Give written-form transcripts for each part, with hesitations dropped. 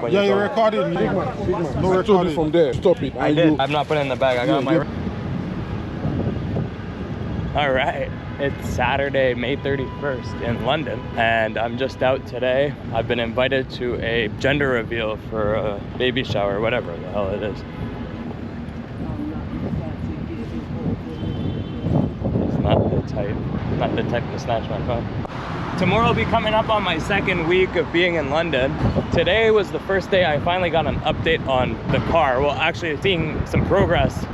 Yeah, you're recording. Big man. No recording from there. Stop it. I did. I'm not putting it in the bag. I got my... All right. It's Saturday, May 31st in London, and I'm just out today. I've been invited to a gender reveal for a baby shower, whatever the hell it is. It's not the type to snatch my phone. Tomorrow will be coming up on my second week of being in London. Today was the first day I finally got an update on the car. Well, actually seeing some progress.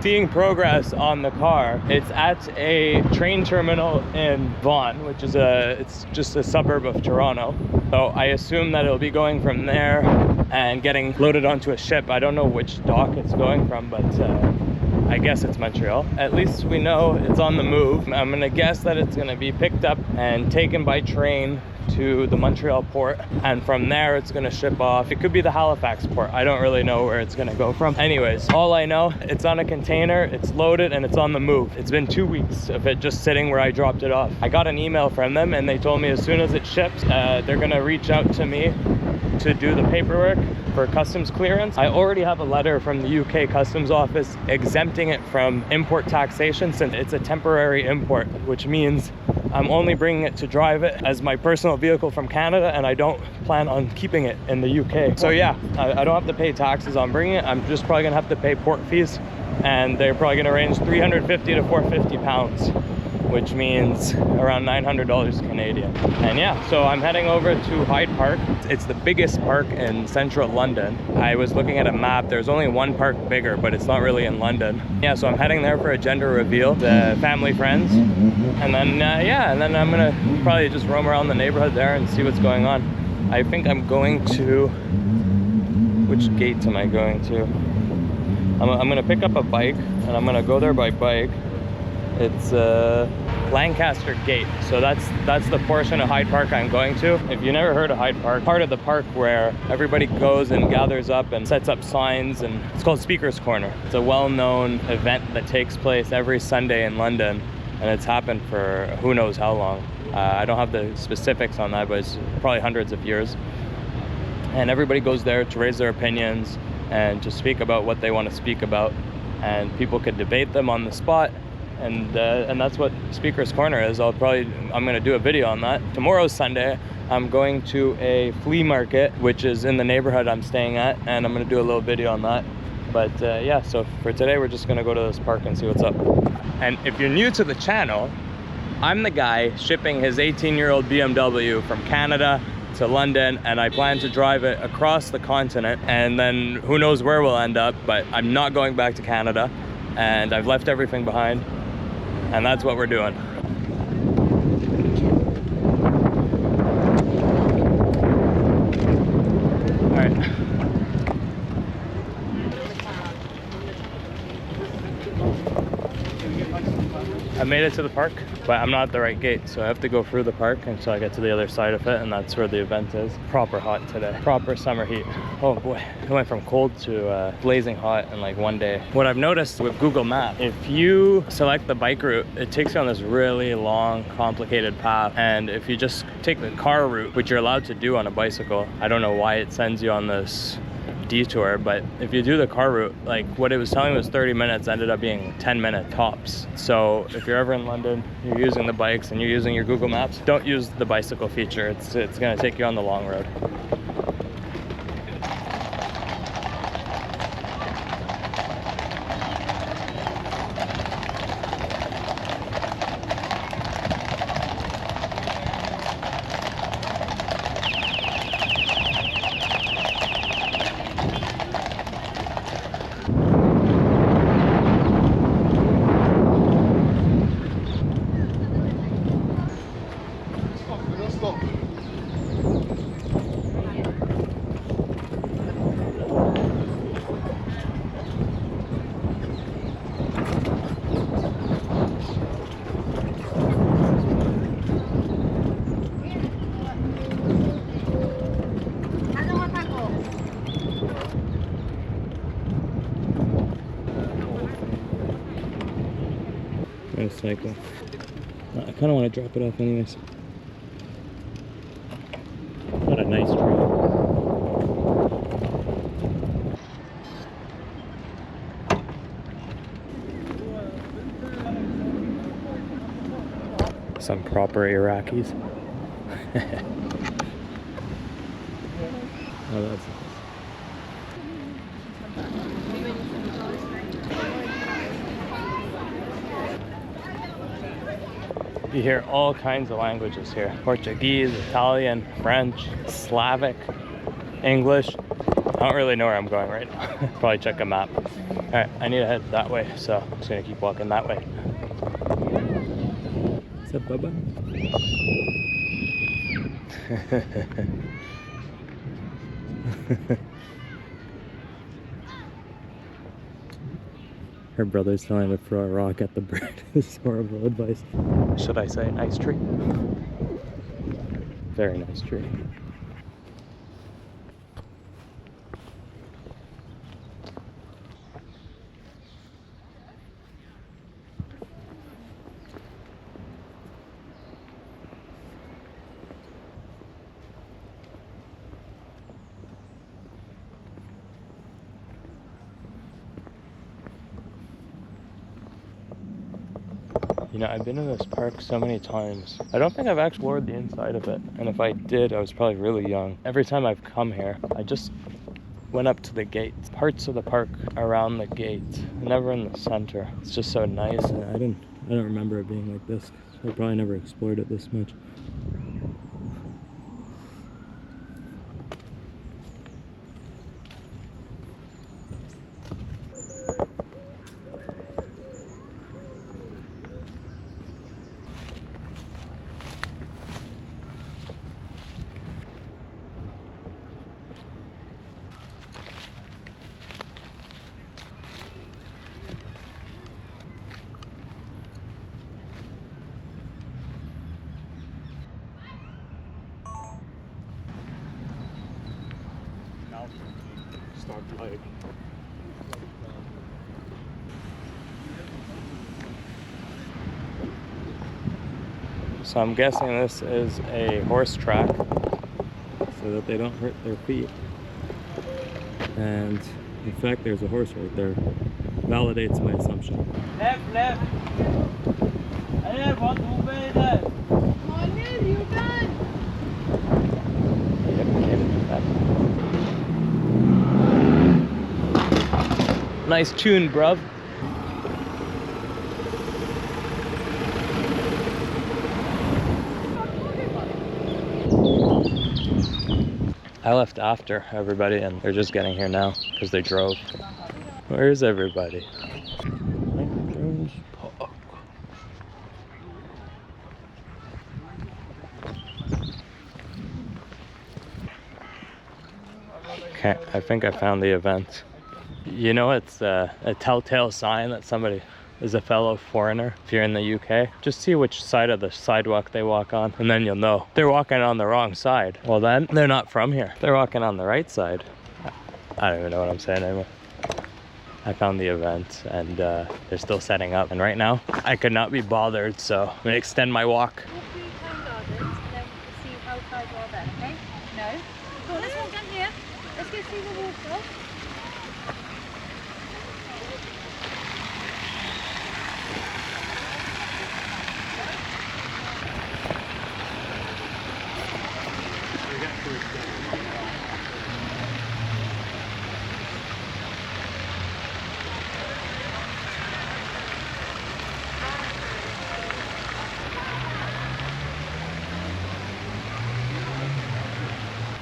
Seeing progress on the car. It's at a train terminal in Vaughan, which is it's just a suburb of Toronto. So I assume that it'll be going from there and getting loaded onto a ship. I don't know which dock it's going from, but I guess it's Montreal. At least we know it's on the move. I'm gonna guess that it's gonna be picked up and taken by train to the Montreal port, and from there it's gonna ship off. It could be the Halifax port. I don't really know where it's gonna go from. Anyways, all I know, it's on a container, it's loaded, and it's on the move. It's been 2 weeks of it just sitting where I dropped it off. I got an email from them and they told me as soon as it ships, they're gonna reach out to me to do the paperwork for customs clearance. I already have a letter from the UK customs office exempting it from import taxation since it's a temporary import, which means I'm only bringing it to drive it as my personal vehicle from Canada, and I don't plan on keeping it in the UK. So yeah, I don't have to pay taxes on bringing it. I'm just probably gonna have to pay port fees, and they're probably gonna range 350 to 450 pounds, which means around $900 Canadian. And yeah, so I'm heading over to Hyde Park. It's the biggest park in central London. I was looking at a map, there's only one park bigger, but it's not really in London. Yeah, so I'm heading there for a gender reveal, the family friends. And then, yeah, and then I'm gonna probably just roam around the neighborhood there and see what's going on. I think I'm going to, which gate am I going to? I'm gonna pick up a bike and I'm gonna go there by bike. It's Lancaster Gate, so that's the portion of Hyde Park I'm going to. If you never heard of Hyde Park, part of the park where everybody goes and gathers up and sets up signs, and it's called Speaker's Corner. It's a well-known event that takes place every Sunday in London, and it's happened for who knows how long. I don't have the specifics on that, but it's probably hundreds of years. And everybody goes there to raise their opinions and to speak about what they want to speak about, and people could debate them on the spot. And that's what Speaker's Corner is. I'm gonna do a video on that. Tomorrow's Sunday. I'm going to a flea market, which is in the neighborhood I'm staying at, and I'm gonna do a little video on that. But yeah, so for today, we're just gonna go to this park and see what's up. And if you're new to the channel, I'm the guy shipping his 18-year-old BMW from Canada to London, and I plan to drive it across the continent, and then who knows where we'll end up, but I'm not going back to Canada, and I've left everything behind. And that's what we're doing. All right. I made it to the park, but I'm not at the right gate, so I have to go through the park until I get to the other side of it, and that's where the event is. Proper hot today, proper summer heat. Oh boy, it went from cold to blazing hot in like one day. What I've noticed with Google Maps, if you select the bike route, it takes you on this really long, complicated path, and if you just take the car route, which you're allowed to do on a bicycle, I don't know why it sends you on this detour, but if you do the car route, like what it was telling me was 30 minutes, ended up being 10-minute tops. So if you're ever in London, you're using the bikes and you're using your Google Maps, don't use the bicycle feature. It's gonna take you on the long road. Cycle. I kind of want to drop it off anyways. What a nice tree. Some proper Iraqis. Oh, that's nice. You hear all kinds of languages here. Portuguese, Italian, French, Slavic, English. I don't really know where I'm going right now. Probably check a map. Alright, I need to head that way, so I'm just gonna keep walking that way. What's up, Bubba? Her brother's telling her to throw a rock at the bird. This is horrible advice. Should I say nice tree? Very nice tree. You know, I've been in this park so many times. I don't think I've actually explored the inside of it. And if I did, I was probably really young. Every time I've come here, I just went up to the gate. Parts of the park around the gate, never in the center. It's just so nice. And I don't remember it being like this. I probably never explored it this much. So I'm guessing this is a horse track so that they don't hurt their feet. And in fact, there's a horse right there. Validates my assumption. Left, left. Hey, what move is that? On here, you done. Yep, can't do that. Nice tune, bruv. I left after everybody and they're just getting here now because they drove. Where is everybody? Okay, I think I found the event. You know, it's a telltale sign that somebody is a fellow foreigner. If you're in the UK, just see which side of the sidewalk they walk on and then you'll know. They're walking on the wrong side. Well then, they're not from here. They're walking on the right side. I don't even know what I'm saying anymore. I found the event and they're still setting up. And right now, I could not be bothered, so I'm gonna extend my walk. Walk through Town Gardens and then see how far you are then, okay? No? Go on, let's walk down here. Let's go see the water.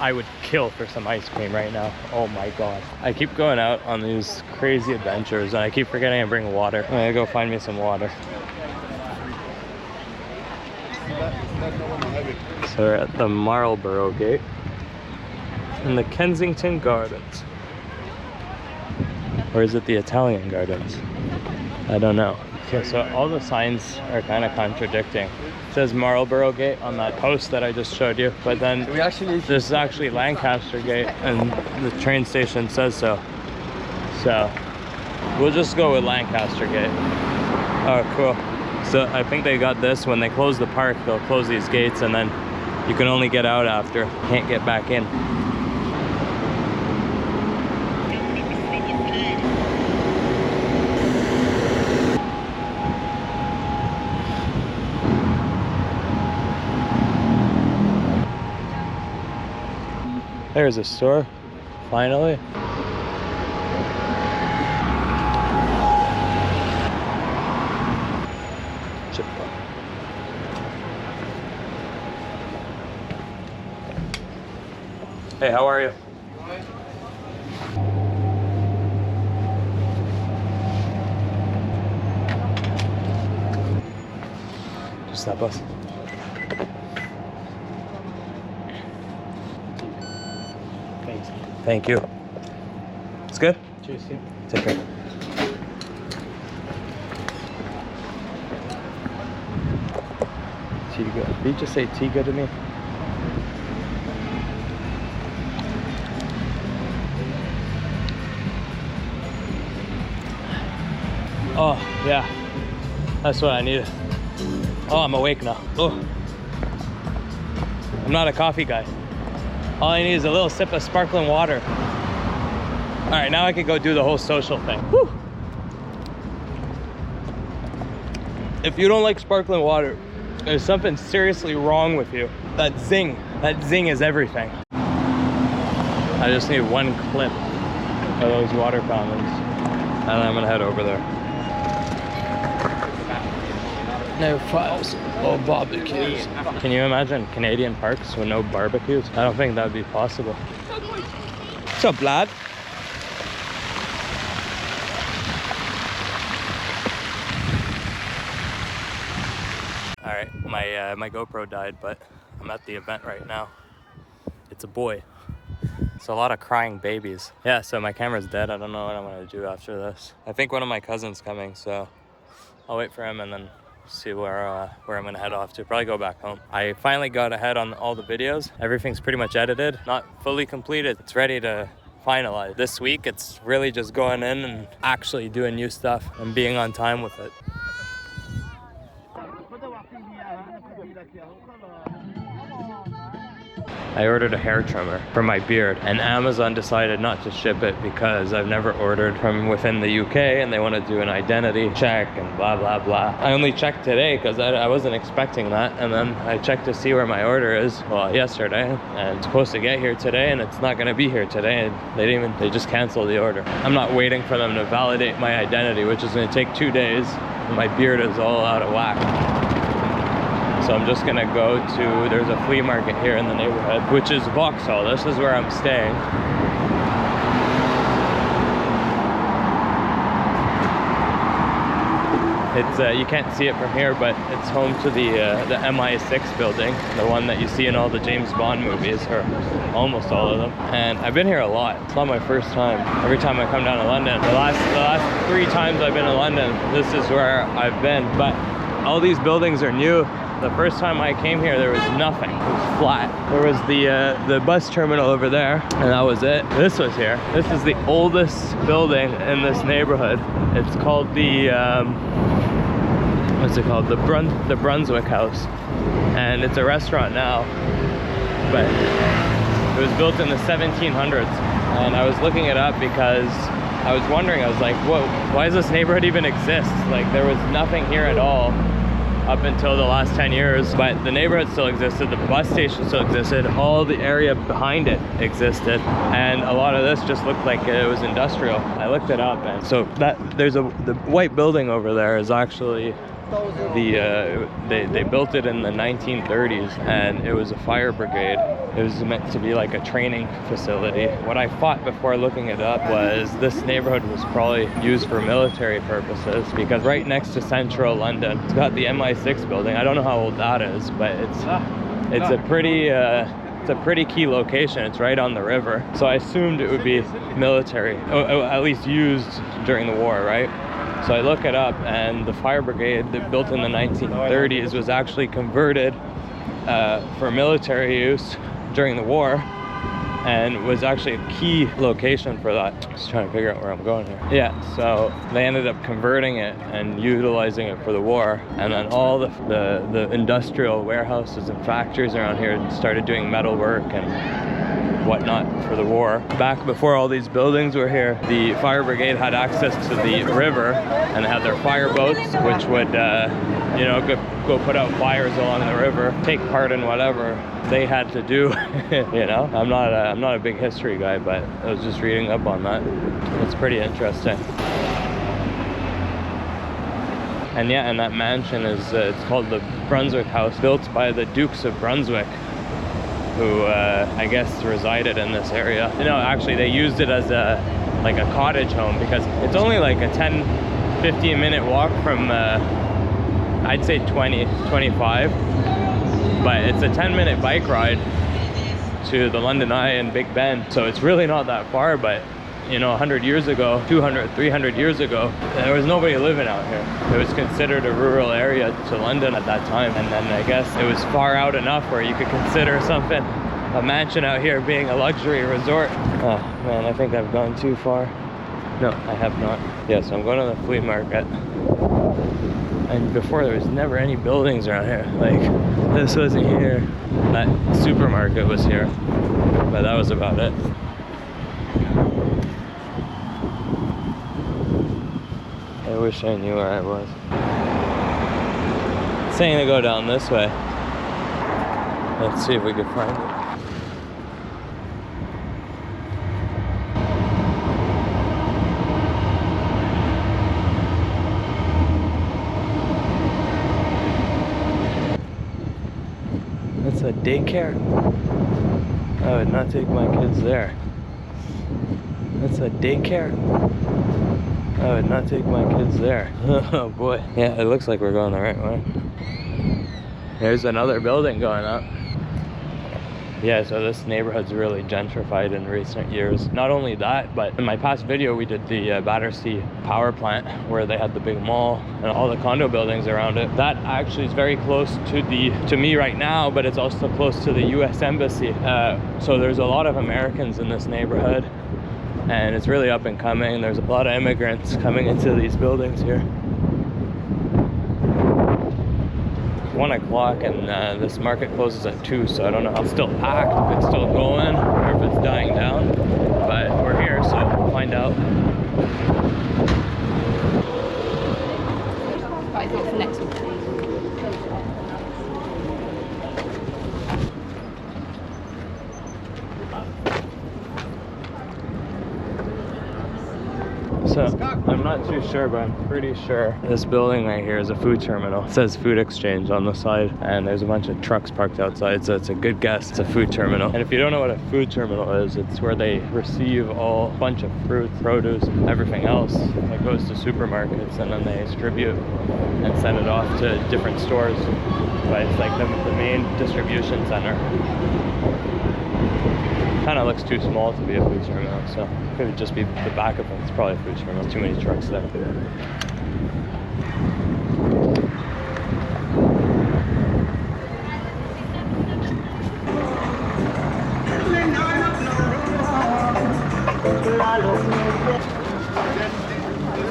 I would kill for some ice cream right now. Oh my god. I keep going out on these crazy adventures and I keep forgetting to bring water. I'm gonna go find me some water. So we're at the Marlborough Gate in the Kensington Gardens. Or is it the Italian Gardens? I don't know. Okay, so all the signs are kind of contradicting. It says Marlborough Gate on that post that I just showed you, but then this is actually Lancaster Gate and the train station says so. So we'll just go with Lancaster Gate. Oh, cool. So I think they got this when they close the park, they'll close these gates and then you can only get out after, can't get back in. There's a store, finally. Chip bar. Hey, how are you? Just that bus. Thanks. Thank you. It's good? Cheers, yeah. Take care. Tea good. Did you just say tea good to me? Oh, yeah. That's what I needed. Oh, I'm awake now. Oh. I'm not a coffee guy. All I need is a little sip of sparkling water. All right, now I can go do the whole social thing. Whew. If you don't like sparkling water, there's something seriously wrong with you. That Zing is everything. I just need one clip of those water fountains, and then I'm gonna head over there. No fires or barbecues. Can you imagine Canadian parks with no barbecues? I don't think that would be possible. What's up, lad? All right, my GoPro died, but I'm at the event right now. It's a boy. It's a lot of crying babies. Yeah, so my camera's dead. I don't know what I'm gonna do after this. I think one of my cousins coming, so I'll wait for him and then see where I'm gonna head off to. Probably go back home. I finally got ahead on all the videos. Everything's pretty much edited, not fully completed. It's ready to finalize. This week, it's really just going in and actually doing new stuff and being on time with it. I ordered a hair trimmer for my beard, and Amazon decided not to ship it because I've never ordered from within the UK and they want to do an identity check and blah blah blah. I only checked today because I wasn't expecting that, and then I checked to see where my order is, well, yesterday, and it's supposed to get here today and it's not going to be here today, and they just canceled the order. I'm not waiting for them to validate my identity, which is going to take 2 days, and my beard is all out of whack. So I'm just gonna go to, there's a flea market here in the neighborhood, which is Vauxhall. This is where I'm staying. It's you can't see it from here, but it's home to the MI6 building, the one that you see in all the James Bond movies, or almost all of them. And I've been here a lot. It's not my first time. Every time I come down to London, the last 3 times I've been to London, this is where I've been. But all these buildings are new. The first time I came here, there was nothing. It was flat. There was the bus terminal over there, and that was it. This was here. This is the oldest building in this neighborhood. It's called the what's it called? The Brunswick House, and it's a restaurant now. But it was built in the 1700s, and I was looking it up because I was wondering. I was like, whoa, why does this neighborhood even exist? Like, there was nothing here at all up until the last 10 years, but the neighborhood still existed, the bus station still existed, all the area behind it existed, and a lot of this just looked like it was industrial. I looked it up, and so the white building over there is actually they built it in the 1930s, and it was a fire brigade. It was meant to be like a training facility. What I thought before looking it up was this neighborhood was probably used for military purposes, because right next to central London, it's got the MI6 building. I don't know how old that is, but it's a pretty key location. It's right on the river, so I assumed it would be military, at least used during the war, right? So I look it up, and the fire brigade that built in the 1930s was actually converted for military use during the war, and was actually a key location for that. Just trying to figure out where I'm going here. Yeah, so they ended up converting it and utilizing it for the war, and then all the industrial warehouses and factories around here started doing metal work and whatnot for the war. Back before all these buildings were here, the fire brigade had access to the river, and they had their fire boats, which would, you know, go put out fires along the river, take part in whatever they had to do. You know, I'm not a big history guy, but I was just reading up on that. It's pretty interesting. And yeah, and that mansion is it's called the Brunswick House, built by the Dukes of Brunswick, who I guess resided in this area. No, actually they used it as like a cottage home, because it's only like a 10-15 minute walk from I'd say 20-25, but it's a 10-minute bike ride to the London Eye and Big Ben, so it's really not that far. But you know, 100 years ago, 200, 300 years ago, there was nobody living out here. It was considered a rural area to London at that time, and then I guess it was far out enough where you could consider something, a mansion out here, being a luxury resort. Oh man, I think I've gone too far. No, I have not. Yes, I'm going to the flea market. And before, there was never any buildings around here. Like, this wasn't here. That supermarket was here, but that was about it. I wish I knew where I was. It's saying to go down this way. Let's see if we can find it. That's a daycare. I would not take my kids there. That's a daycare. I would not take my kids there. Oh boy. Yeah, it looks like we're going the right way. There's another building going up. Yeah, so this neighborhood's really gentrified in recent years. Not only that, but in my past video we did the Battersea power plant, where they had the big mall and all the condo buildings around it. That actually is very close to me right now, but it's also close to the US Embassy. So there's a lot of Americans in this neighborhood, and it's really up and coming. There's a lot of immigrants coming into these buildings here. 1 o'clock, and this market closes at 2, so I don't know how it's still packed, if it's still going or if it's dying down, but we're here, so we'll find out. Right, go for next one. So, I'm not too sure, but I'm pretty sure this building right here is a food terminal. It says food exchange on the side, and there's a bunch of trucks parked outside, so it's a good guess. It's a food terminal. And if you don't know what a food terminal is, it's where they receive a bunch of fruit, produce, everything else that goes to supermarkets, and then they distribute and send it off to different stores. But it's like the main distribution center. Kind of looks too small to be a food terminal, so it could just be the back of it. It's probably a food terminal. Too many trucks there.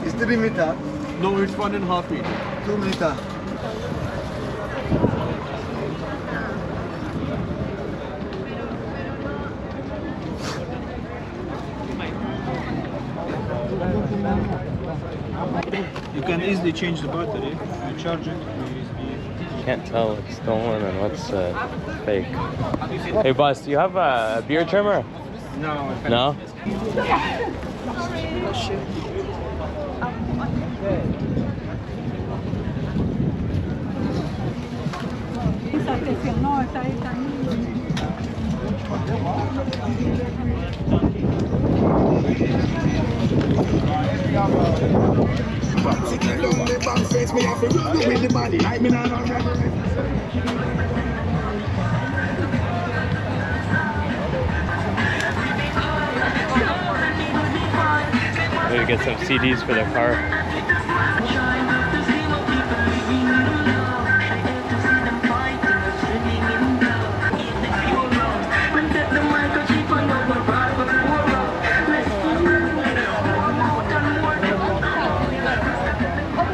Is 3 meter? No, it's 1.5 meters. 2 meter. You can easily change the battery. You charge it USB. Can't tell what's stolen and what's fake. Hey boss, do you have a beard trimmer? No. No? Maybe get some CDs for the car.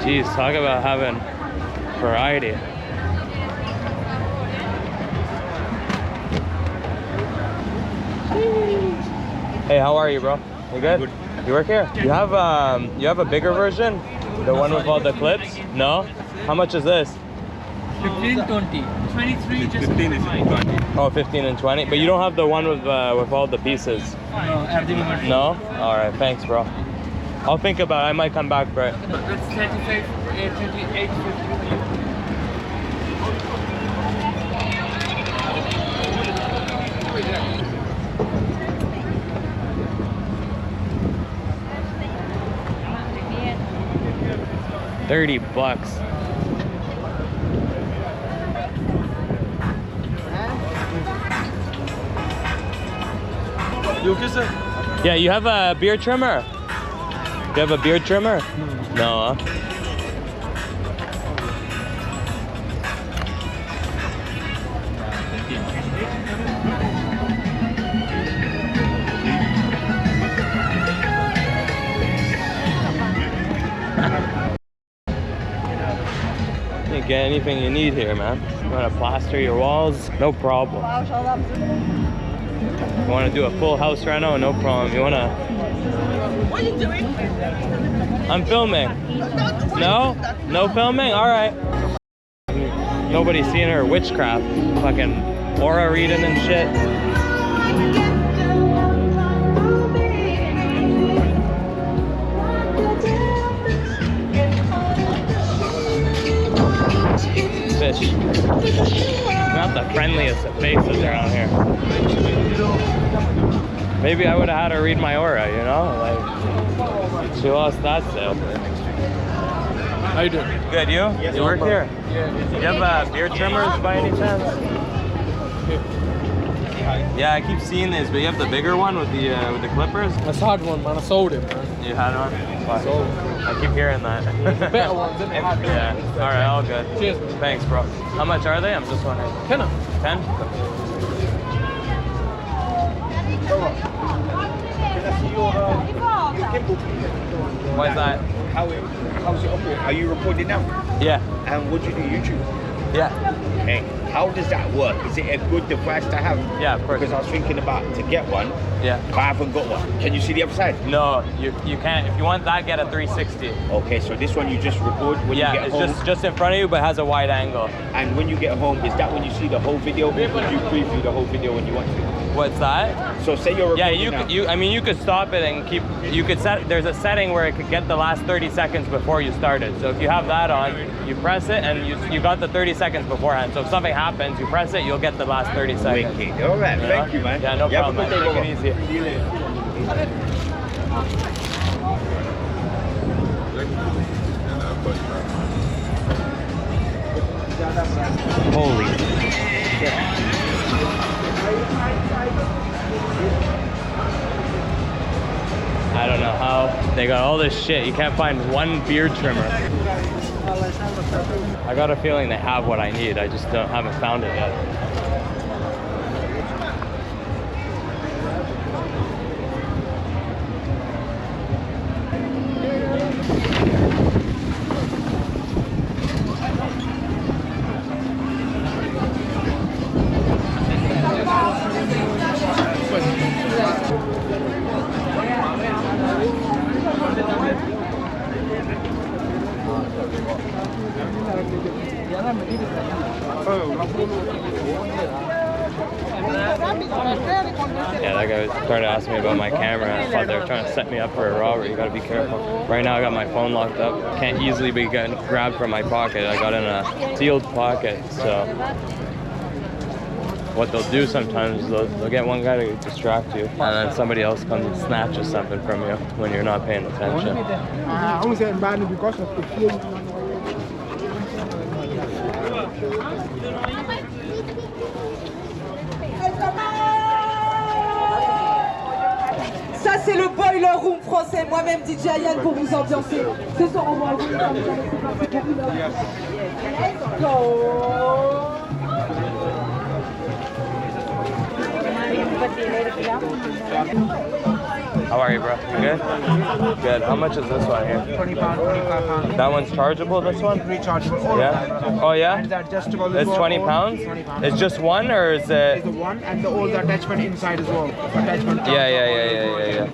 Jeez, talk about having variety. Hey, how are you, bro? You good? Good. You work here? You have a bigger version? The one with all the clips? No? How much is this? 15, 20. 23 just 15 is 20. Oh, 15 and 20. But you don't have the one with all the pieces? No, at the moment. No? Alright, thanks, bro. I'll think about it. I might come back for it. That's 35, 28, 50. $30. You okay, sir? Yeah, you have a beard trimmer? You have a beard trimmer? No, huh? You get anything you need here, man. You want to plaster your walls? No problem. You want to do a full house reno? No problem. You want to... What are you doing? I'm filming. No? No filming? Alright. Nobody's seeing her witchcraft. Fucking aura reading and shit. Fish. Not the friendliest of faces around here. Maybe I would have had her read my aura, you know? Like, she lost that sale. How you doing? Good, you? Yes, You work here? Yeah. You have beard trimmers by any chance? Yeah, I keep seeing these, but you have the bigger one with the clippers? That's a hard one, man. I sold it, man. You had one? Fuck. Sold it. I keep hearing that. Better ones, isn't it? Yeah. Alright, all good. Cheers. Thanks, bro. How much are they? I'm just wondering. 10. 10? Why's that? How's it operate? Are you recording now? Yeah. And what do you do, YouTube? Yeah. Okay. How does that work? Is it a good device to have? Yeah, of course. Because I was thinking about to get one. Yeah. But I haven't got one. Can you see the other side? No, you can't. If you want that, get a 360. Okay, so this one you just record when you Yeah, get it's home. just in front of you, but has a wide angle. And when you get home, is that when you see the whole video? Or would you preview the whole video when you want to? What's that? So say you're Yeah, recording now. I mean, you could stop it and keep. You could set. There's a setting where it could get the last 30 seconds before you started. So if you have that on, you press it, and you got the 30 seconds beforehand. So if something happens, you press it, you'll get the last 30 seconds. Wicked. All right, thank you, man. Yeah, no You have a problem. good day, Man. Take it brother. easy. Holy shit. I don't know how they got all this shit. You can't find one beard trimmer. I got a feeling they have what I need. I just haven't found it yet. Yeah, that guy started asking me about my camera. I thought they were trying to set me up for a robbery. You gotta be careful. Right now I got my phone locked up. Can't easily be getting grabbed from my pocket. I got in a sealed pocket, so what they'll do sometimes is they'll get one guy to distract you, and then somebody else comes and snatches something from you when you're not paying attention. Ça c'est le boiler room français, moi-même DJ Yann pour vous ambiancer. Ce soir on va vous Let's go. How are you, bro? You good? Good. How much is this one here? £20, £25. That one's chargeable, this one? Rechargeable. Yeah? Oh, yeah? And the adjustable. It's £20? £20. It's just one, or is it? It's the one and all the attachment inside as well. Attachment. Yeah.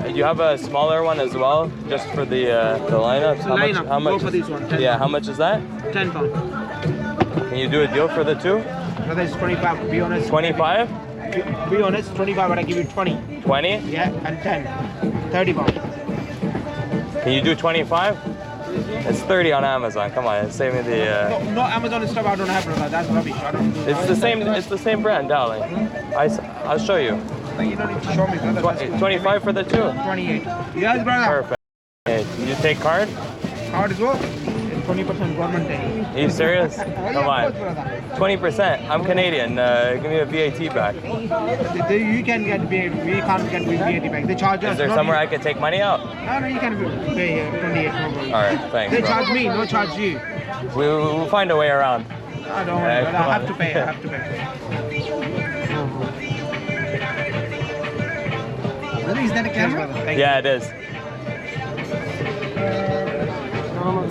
You have a smaller one as well, just for the lineups? How much? Go for this one. Yeah, how much is that? £10. Can you do a deal for the two? No, that's 25. Be honest. 25? Be honest, 25, but I give you 20. 20? Yeah, and 10. £30. Can you do 25? It's 30 on Amazon. Come on, save me the. No, Amazon stuff I don't have, brother. That's rubbish. I don't do It's the same. It's the same brand, darling. I'll show you. You don't need to show me, brother. 25 for the two. 28. Yes, brother. Perfect. Hey, you take card? Card as well. 20% government take. Are you serious? Come on. 20%. I'm Canadian. Give me a VAT back. You can get VAT. We can't get VAT back. They charge us. Is there somewhere I can take money out? No, you can pay here. 28. No problem. All right, thanks. They bro. charge me, no charge you. We'll find a way around. I don't worry, but I have to pay. I have to pay. Is that a camera? Yeah, it is.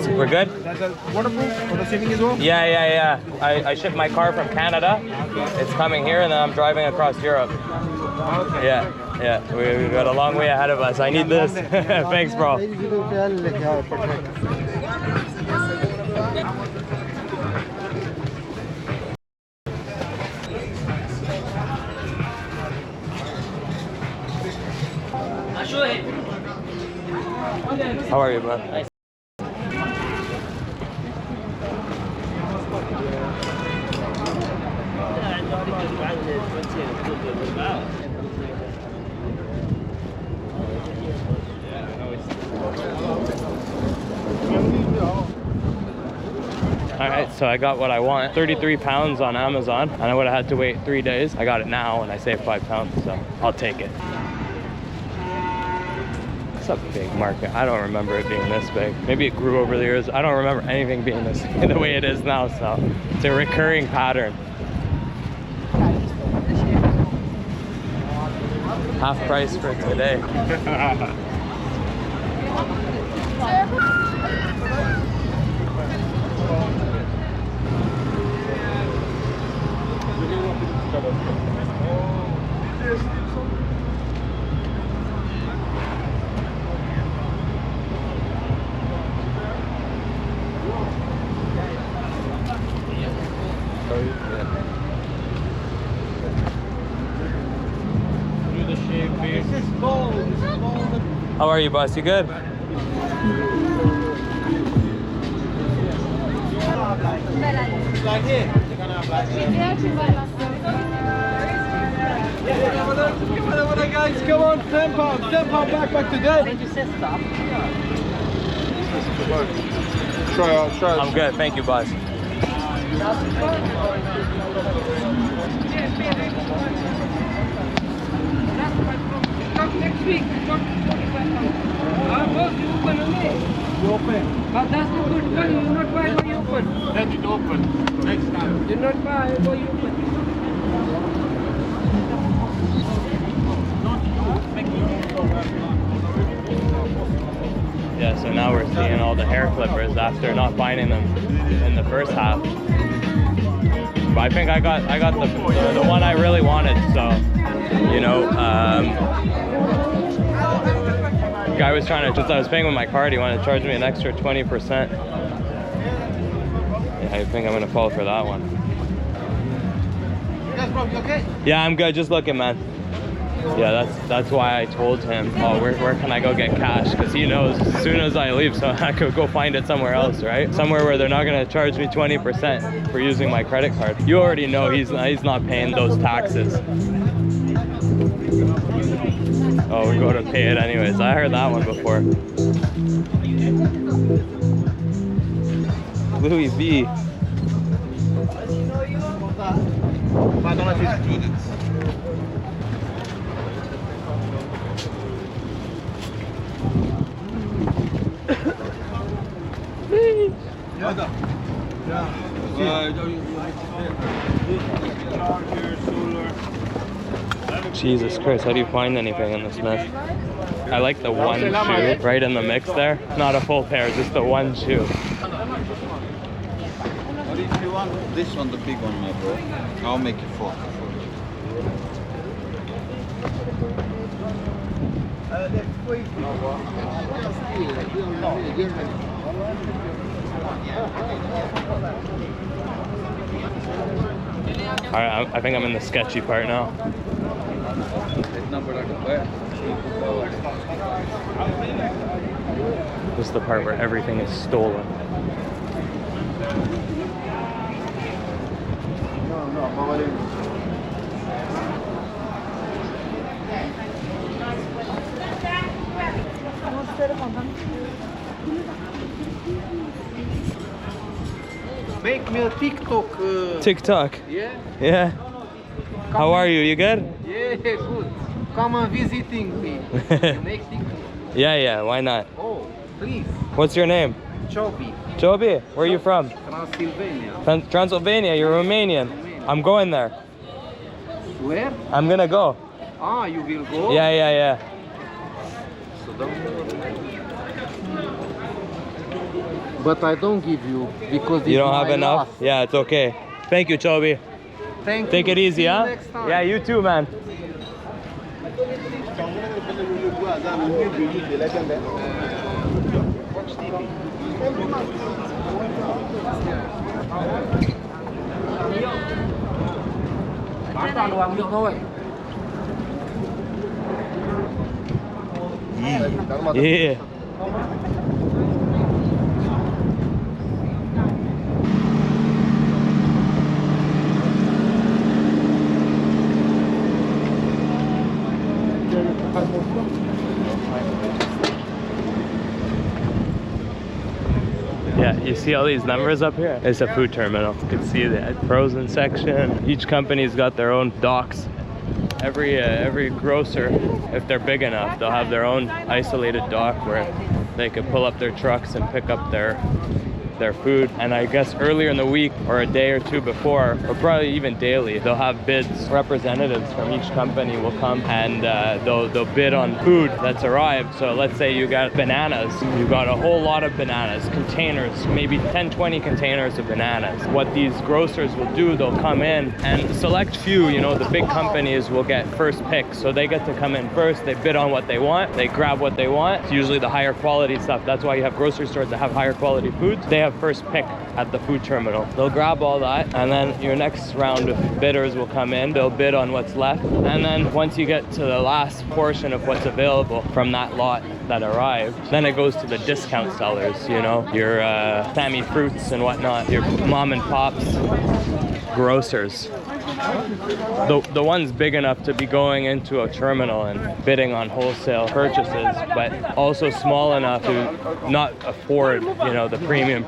We're good? That's a waterproof for the shipping as well? Yeah. I shipped my car from Canada. It's coming here, and then I'm driving across Europe. Okay. Yeah. We've got a long way ahead of us. I need this. Thanks, bro. How are you, bro? Nice. Alright, so I got what I want. 33 pounds on Amazon, and I would have had to wait 3 days. I got it now, and I saved 5 pounds, so I'll take it. It's a big market. I don't remember it being this big. Maybe it grew over the years. I don't remember anything being this the way it is now, so it's a recurring pattern. Half price for today. How are you, boss? You good? Guys, come on, £10 back today. Try out. I'm good, thank you, boss. Next week, you open. But that's not good. Why you not buy when you open? Let it open. Next time. You not buy when you open. Yeah, so now we're seeing all the hair clippers after not finding them in the first half. But I think I got the one I really wanted, so you know, guy was trying to, just I was paying with my card, he wanted to charge me an extra 20%. Yeah, I think I'm gonna fall for that one. Yes, bro, you okay? Yeah, I'm good, just looking, man. Yeah, that's why I told him, oh, where can I go get cash? Because he knows as soon as I leave, so I could go find it somewhere else, right? Somewhere where they're not gonna charge me 20% for using my credit card. You already know he's not paying those taxes. Oh, we're going to pay it anyways. I heard that one before. Louis V. Jesus Christ, how do you find anything in this mess? I like the one shoe right in the mix there. Not a full pair, just the one shoe. Or if you want this one, the big one, my bro, I'll make it 4. Alright, I think I'm in the sketchy part now. This is the part where everything is stolen. Make me a TikTok. TikTok. Yeah? Yeah. How are you? You good? Yeah, good. Come and visiting me. Make TikTok. Yeah, why not? Oh, please. What's your name? Chobby. Chobby, where are you from? Transylvania. Transylvania, you're Romanian. I'm going there. Where? I'm gonna go. Ah, you will go? Yeah. So don't... But I don't give you because You don't have my enough? last. Yeah, it's okay. Thank you, Chobby. Thank Take you. it easy, See you huh? next time. Yeah, you too, man. Yeah. Yeah, you see all these numbers up here? It's a food terminal. You can see the frozen section. Each company's got their own docks. Every grocer, if they're big enough, they'll have their own isolated dock where they could pull up their trucks and pick up their food. And I guess earlier in the week or a day or two before, or probably even daily, they'll have bids. Representatives from each company will come and they'll bid on food that's arrived. So let's say you got bananas, you got a whole lot of bananas, containers, maybe 10-20 containers of bananas. What these grocers will do, they'll come in and select few, you know, the big companies will get first pick. So they get to come in first, they bid on what they want, they grab what they want. It's usually the higher quality stuff. That's why you have grocery stores that have higher quality foods. They have first pick at the food terminal. They'll grab all that, and then your next round of bidders will come in. They'll bid on what's left, and then once you get to the last portion of what's available from that lot that arrived, then it goes to the discount sellers, you know, your Sammy Fruits and whatnot, your mom and pops grocers. The ones big enough to be going into a terminal and bidding on wholesale purchases, but also small enough to not afford, you know, the premium,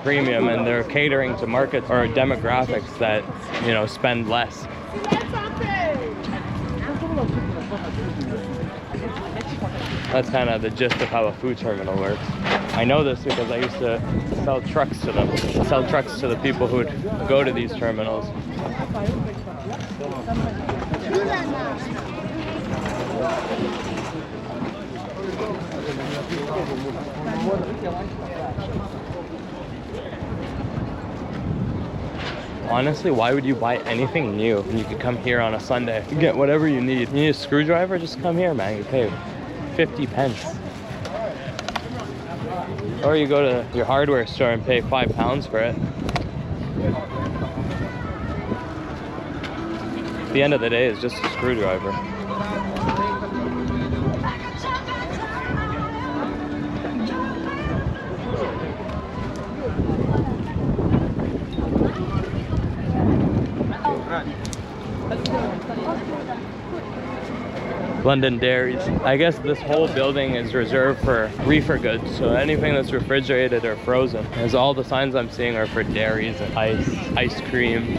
and they're catering to markets or demographics that, you know, spend less. That's kind of the gist of how a food terminal works. I know this because I used to sell trucks to them. Sell trucks to the people who would go to these terminals. Honestly, why would you buy anything new when you could come here on a Sunday? You get whatever you need. You need a screwdriver? Just come here, man. You pay 50 pence. Or you go to your hardware store and pay £5 for it. At the end of the day, it's just a screwdriver. London Dairies. I guess this whole building is reserved for reefer goods, so anything that's refrigerated or frozen. As all the signs I'm seeing are for dairies and ice cream.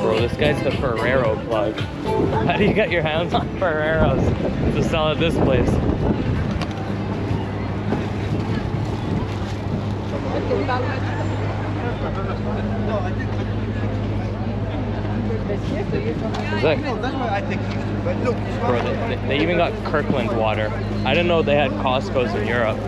Bro, this guy's the Ferrero plug. How do you get your hands on Ferreros to sell at this place? Look. Bro, they even got Kirkland water. I didn't know they had Costco's in Europe.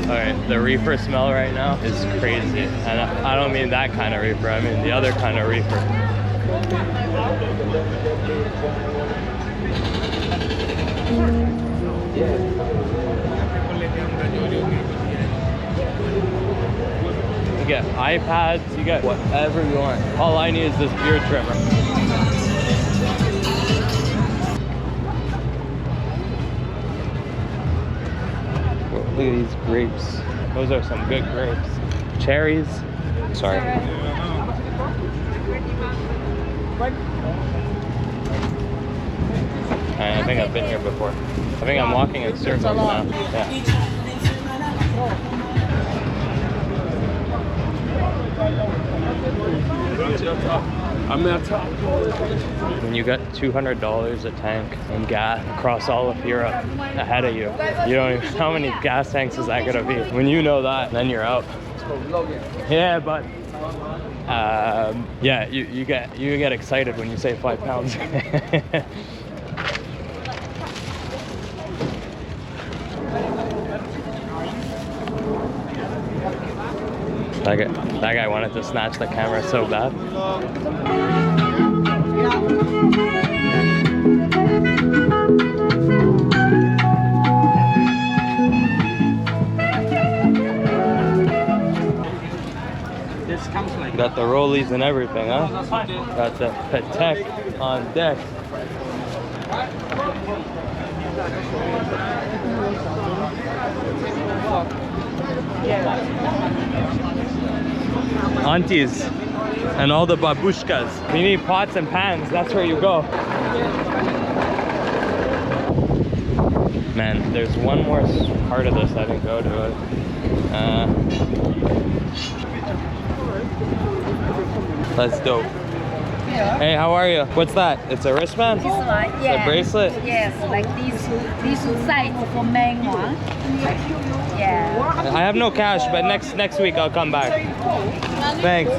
Alright, the reefer smell right now is crazy. And I don't mean that kind of reefer, I mean the other kind of reefer. You get iPads, you get whatever you want. All I need is this beard trimmer. Look at these grapes. Those are some good grapes. Cherries. Sorry. I think I've been here before. I think I'm walking in circles now. Yeah. When you got $200 a tank in gas across all of Europe ahead of you, you don't even know how many gas tanks is that gonna be. When you know that, then you're out. Yeah, but yeah, you get excited when you save £5. That guy wanted to snatch the camera so bad. Got the rollies and everything, huh? Got the Patek on deck. Aunties and all the babushkas. We need pots and pans, that's where you go. Man, there's one more part of this I didn't go to. That's dope. Hey, how are you? What's that? It's a wristband? This one, yeah. A bracelet? Yes, like this size for men one. Yeah. I have no cash, but next week I'll come back. Thanks.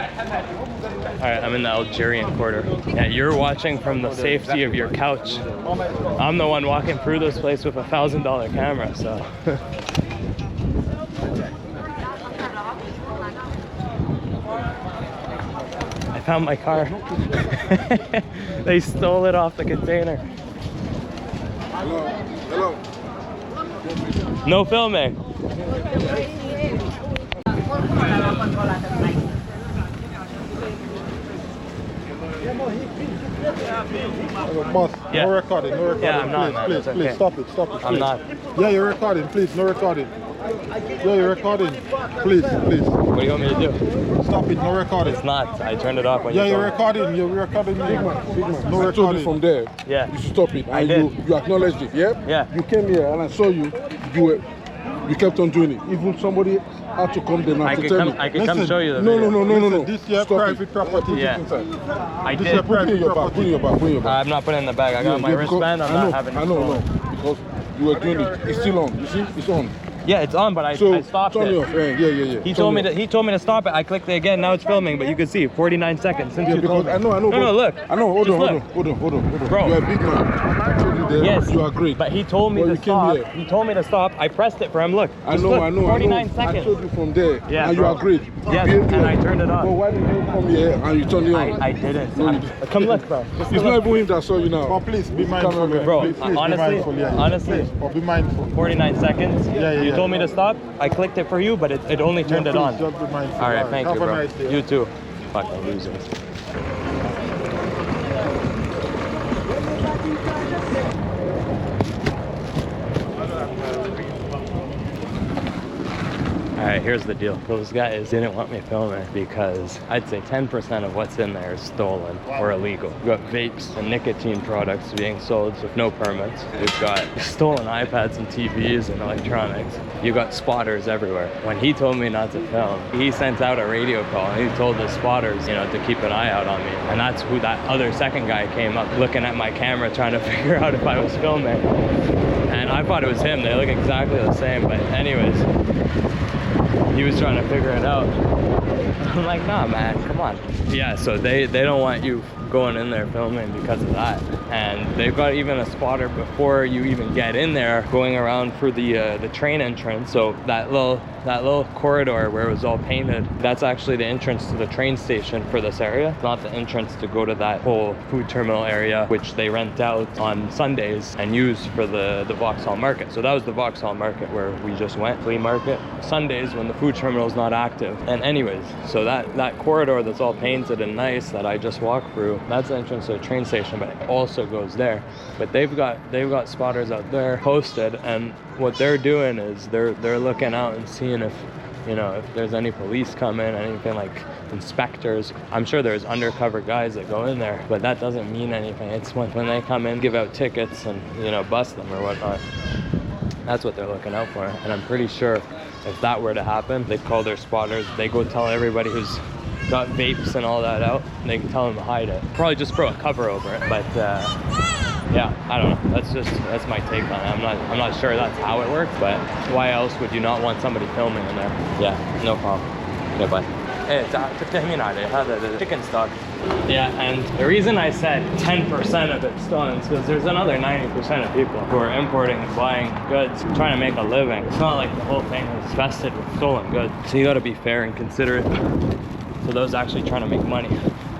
Alright, I'm in the Algerian quarter. Yeah, you're watching from the safety of your couch. I'm the one walking through this place with a $1,000 camera, so. I found my car. They stole it off the container. Hello. Hello. No filming. Boss, Yeah. no recording, no recording. Yeah, I'm not, man. Please, It's please, okay. stop it, stop it. I'm please. not. Yeah, you're recording, please, no recording. Yeah, you're recording. Please, please. What do you want me to do? Stop it, no recording. It's not. I turned it off when Yeah, you you're told me. recording, you're recording me. Big man. No I told you recording. from there. Yeah. You should stop it. I And did. you acknowledged it, yeah? Yeah. You came here and I saw you. You kept on doing it. Even somebody had to come there now I to could tell come. me. I could come show you the No, video. no, no, no, no, no. This is Stop private it. property. Put Yeah. it inside. I This did. is Put it in your bag. Put it in your bag. Put it in your bag. I'm not putting it in the bag. I got my because- wristband. I'm I know, not having it. I know, stolen. no. Because you were doing it. It's still on. You see? It's on. Yeah, it's on, but I So stopped turn it. it off. Yeah. He Turn told me it off. to. He told me to stop it. I clicked it again. Now it's filming, but you can see 49 seconds since Yeah, you told because me. I know. No, but- look. I know. Hold Just on. look. Bro. You're a big man. I told you there. Yes. You are great. But he told me Well, to you came stop. here. He told me to stop. I pressed it for him. Look. I Just know. look, I know. 49 I seconds. told you from there. Yeah, and bro. you are great. Yes, Behave and well. I turned it on. But why did you come here and you turned it on? I didn't. No, you Come look, bro. It's not even him that saw you now. But please be mindful. Bro, please, be honestly, mindful, yeah. honestly. Please, but be mindful. 49 seconds. Yeah, You yeah. told me to stop. I clicked it for you, but it only turned Yeah, it on. please, just be mindful. All right, thank Have you, a bro. nice day. You too. Fucking losers. Anyway, here's the deal. Those guys didn't want me filming because I'd say 10% of what's in there is stolen or illegal. We've got vapes and nicotine products being sold with no permits. We've got stolen iPads and TVs and electronics. You got spotters everywhere. When he told me not to film, he sent out a radio call and he told the spotters, you know, to keep an eye out on me. And that's who that other second guy came up looking at my camera trying to figure out if I was filming. And I thought it was him. They look exactly the same. But anyways, he was trying to figure it out. I'm like, nah, man, come on. Yeah, so they don't want you going in there filming because of that. And they've got even a spotter before you even get in there going around for the train entrance. So that little corridor where it was all painted, that's actually the entrance to the train station for this area, not the entrance to go to that whole food terminal area, which they rent out on Sundays and use for the Vauxhall Market. So that was the Vauxhall Market where we just went, flea market, Sundays when the food terminal is not active. And anyways, so that corridor that's all painted and nice that I just walked through, that's the entrance to the train station, but it also goes there. But they've got spotters out there posted, and what they're doing is they're looking out and seeing if, you know, if there's any police coming, anything like inspectors. I'm sure there's undercover guys that go in there, but that doesn't mean anything. It's when they come in, give out tickets and, you know, bust them or whatnot. That's what they're looking out for. And I'm pretty sure if that were to happen, they'd call their spotters. They go tell everybody who's got vapes and all that out, and they can tell them to hide it. Probably just throw a cover over it, but yeah, I don't know. That's my take on it. I'm not sure that's how it works, but why else would you not want somebody filming in there? Yeah, no problem. Yeah, bye. The chicken stock. Yeah, and the reason I said 10% of it's stolen is because there's another 90% of people who are importing and buying goods, trying to make a living. It's not like the whole thing is infested with stolen goods. So you got to be fair and considerate to those actually trying to make money.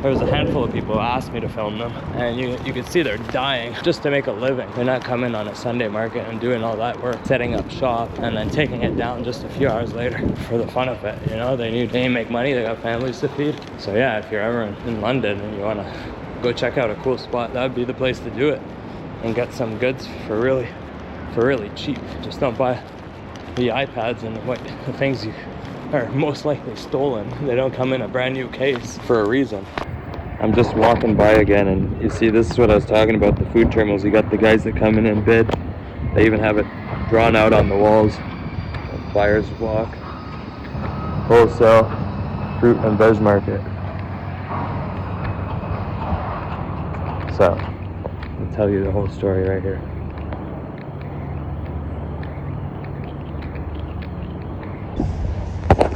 There was a handful of people who asked me to film them, and you could see they're dying just to make a living. They're not coming on a Sunday market and doing all that work, setting up shop, and then taking it down just a few hours later for the fun of it. You know, they need to make money, they got families to feed. So yeah, if you're ever in London and you want to go check out a cool spot, that would be the place to do it and get some goods for really cheap. Just don't buy the iPads and the things you are most likely stolen. They don't come in a brand new case for a reason. I'm just walking by again, and you see, this is what I was talking about, the food terminals. You got the guys that come in and bid. They even have it drawn out on the walls. Buyer's block. Wholesale fruit and veg market. So, I'll tell you the whole story right here.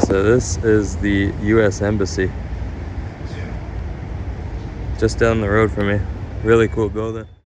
So this is the US Embassy. Just down the road from me. Really cool building.